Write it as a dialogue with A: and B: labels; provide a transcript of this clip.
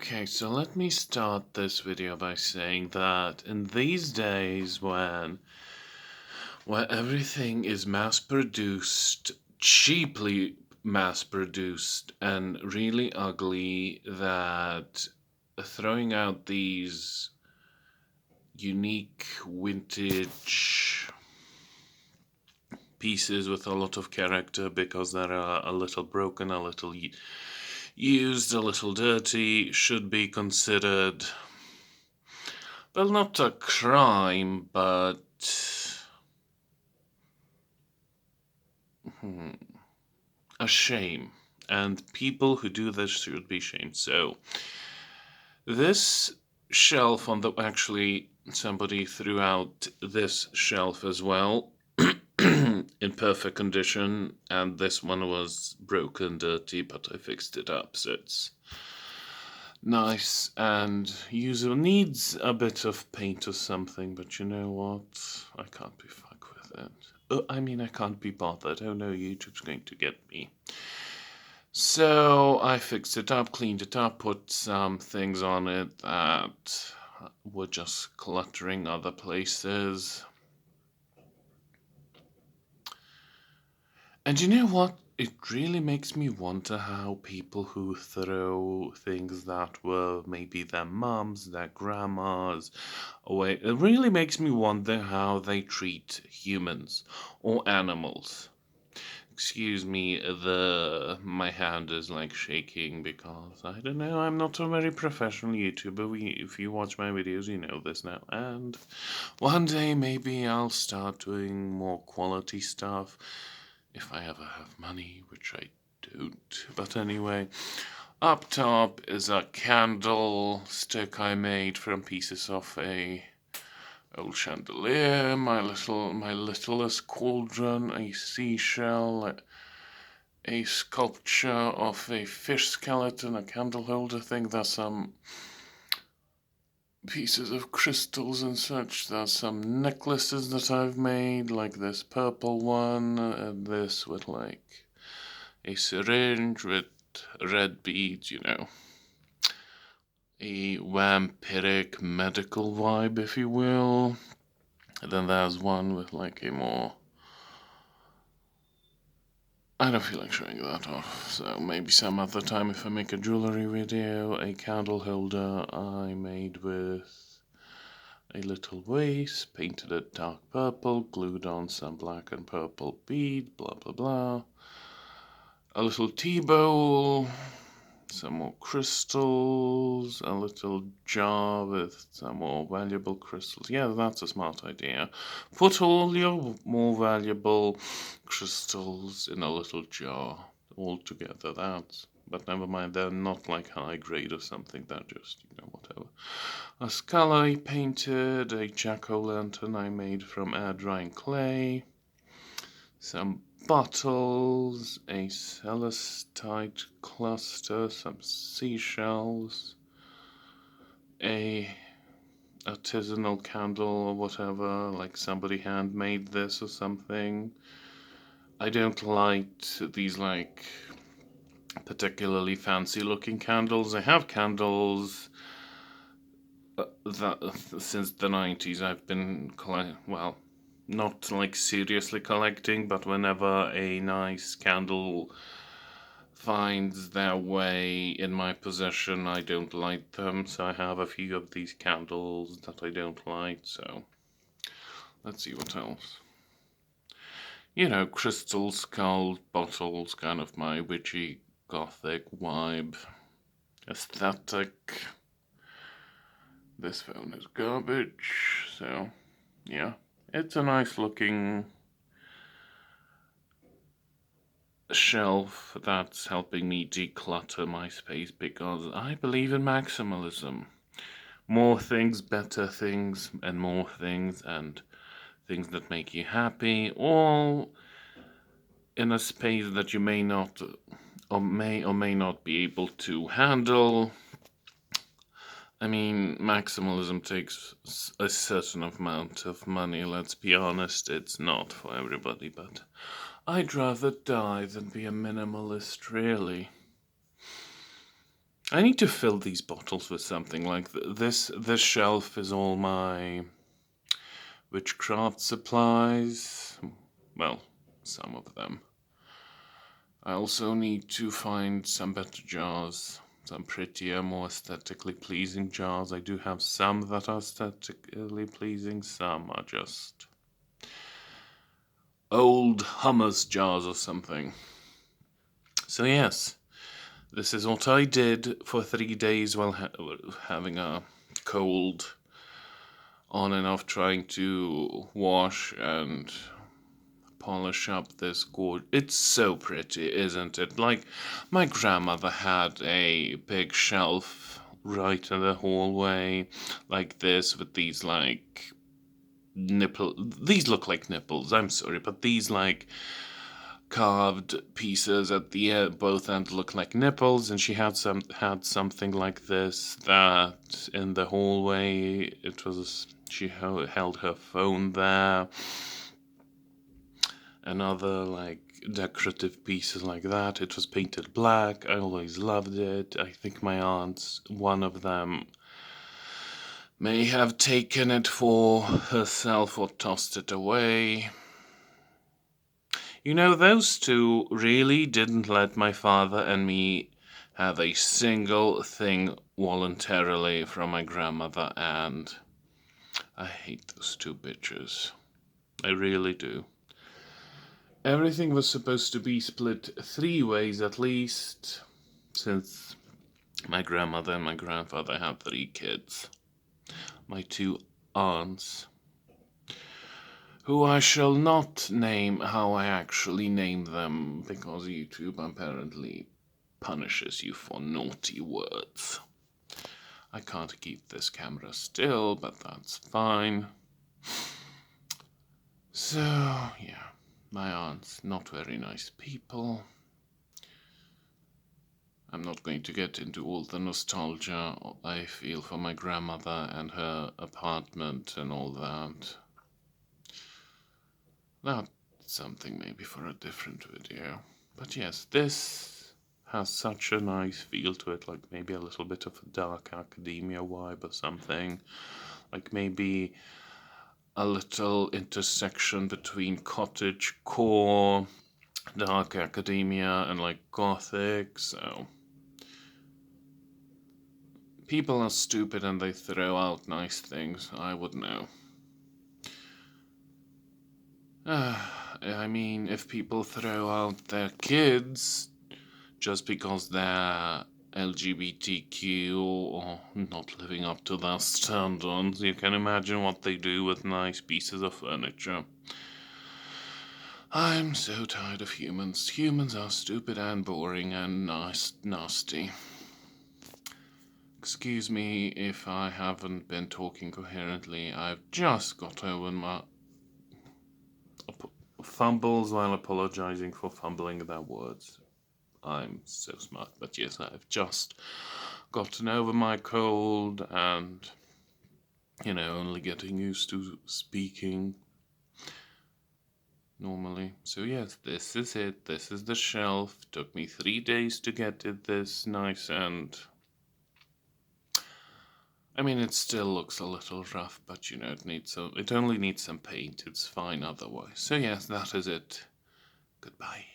A: Okay, so let me start this video by saying that in these days where everything is mass-produced, cheaply mass-produced, and really ugly, that throwing out these unique vintage pieces with a lot of character because they're a little broken, a little used, a little dirty, should be considered, well, not a crime, but a shame. And people who do this should be shamed. So, this shelf on the actually somebody threw out this shelf as well in perfect condition, and this one was broken, dirty, but I fixed it up, so it's nice and usable. Needs a bit of paint or something, but you know what? I can't be fucked with it. I can't be bothered. Oh no, YouTube's going to get me. So I fixed it up, cleaned it up, put some things on it that were just cluttering other places. And you know what? It really makes me wonder how people who throw things that were maybe their mums, their grandmas away, it really makes me wonder how they treat humans or animals. Excuse me, my hand is like shaking because I don't know, I'm not a very professional YouTuber. If you watch my videos, you know this now. And one day maybe I'll start doing more quality stuff if I ever have money, which I don't. But anyway, up top is a candlestick I made from pieces of a old chandelier, my littlest cauldron, a seashell, a sculpture of a fish skeleton, a candle holder thing. There's some pieces of crystals and such. There's some necklaces that I've made, like this purple one, and this with like a syringe with red beads, a vampiric medical vibe, if you will. And then there's one with like a more. I don't feel like showing that off, so maybe some other time if I make a jewelry video. A candle holder I made with a little vase, painted it dark purple, glued on some black and purple bead, blah blah blah. A little tea bowl, some more crystals, a little jar with some more valuable crystals. Yeah, that's a smart idea. Put all your more valuable crystals in a little jar all together. But never mind, they're not like high grade or something, they're just, whatever. A skull I painted, a jack-o'-lantern I made from air drying clay, some bottles, a celestite cluster, some seashells, a artisanal candle or whatever, like somebody handmade this or something. I don't like these like particularly fancy looking candles. I have candles that since the 90s I've been not like seriously collecting, but whenever a nice candle finds their way in my possession, I don't light them. So I have a few of these candles that I don't light. So let's see what else. Crystal skull bottles, kind of my witchy gothic vibe aesthetic. This phone is garbage, so yeah, it's a nice looking shelf that's helping me declutter my space because I believe in maximalism. More things, better things, and more things, and things that make you happy, all in a space that you may not or may not be able to handle. I mean, maximalism takes a certain amount of money, let's be honest, it's not for everybody, but I'd rather die than be a minimalist, really. I need to fill these bottles with something like this. This shelf is all my witchcraft supplies. Well, some of them. I also need to find some better jars, some prettier, more aesthetically pleasing jars. I do have some that are aesthetically pleasing, some are just old hummus jars or something. So yes, this is what I did for 3 days while having a cold, on and off, trying to wash and polish up this gourd. It's so pretty, isn't it? Like, my grandmother had a big shelf right in the hallway, like this, with these, like, these look like nipples, I'm sorry, but these, like, carved pieces at the end, both ends look like nipples, and she had something like this that in the hallway. It was, she held her phone there, and other like decorative pieces like that. It was painted black. I always loved it. I think my aunt, one of them, may have taken it for herself or tossed it away. You know, those two really didn't let my father and me have a single thing voluntarily from my grandmother, and I hate those two bitches. I really do. Everything was supposed to be split 3 ways at least, since my grandmother and my grandfather had 3 kids. My 2 aunts, who I shall not name how I actually name them, because YouTube apparently punishes you for naughty words. I can't keep this camera still, but that's fine. So, yeah, my aunts, not very nice people. I'm not going to get into all the nostalgia I feel for my grandmother and her apartment and all that. That's something maybe for a different video. But yes, this has such a nice feel to it, like maybe a little bit of a dark academia vibe or something. Like maybe a little intersection between cottage core, dark academia, and like gothic, so people are stupid and they throw out nice things. I would know. I mean, if people throw out their kids just because they're LGBTQ or not living up to their standards, you can imagine what they do with nice pieces of furniture. I'm so tired of humans. Humans are stupid and boring and nasty. Excuse me if I haven't been talking coherently. I've just got over my fumbles while apologizing for fumbling their words. I'm so smart, but yes, I've just gotten over my cold and, only getting used to speaking normally. So yes, this is it. This is the shelf. Took me 3 days to get it this nice, and I mean, it still looks a little rough, but it only needs some paint. It's fine otherwise. So yes, that is it. Goodbye.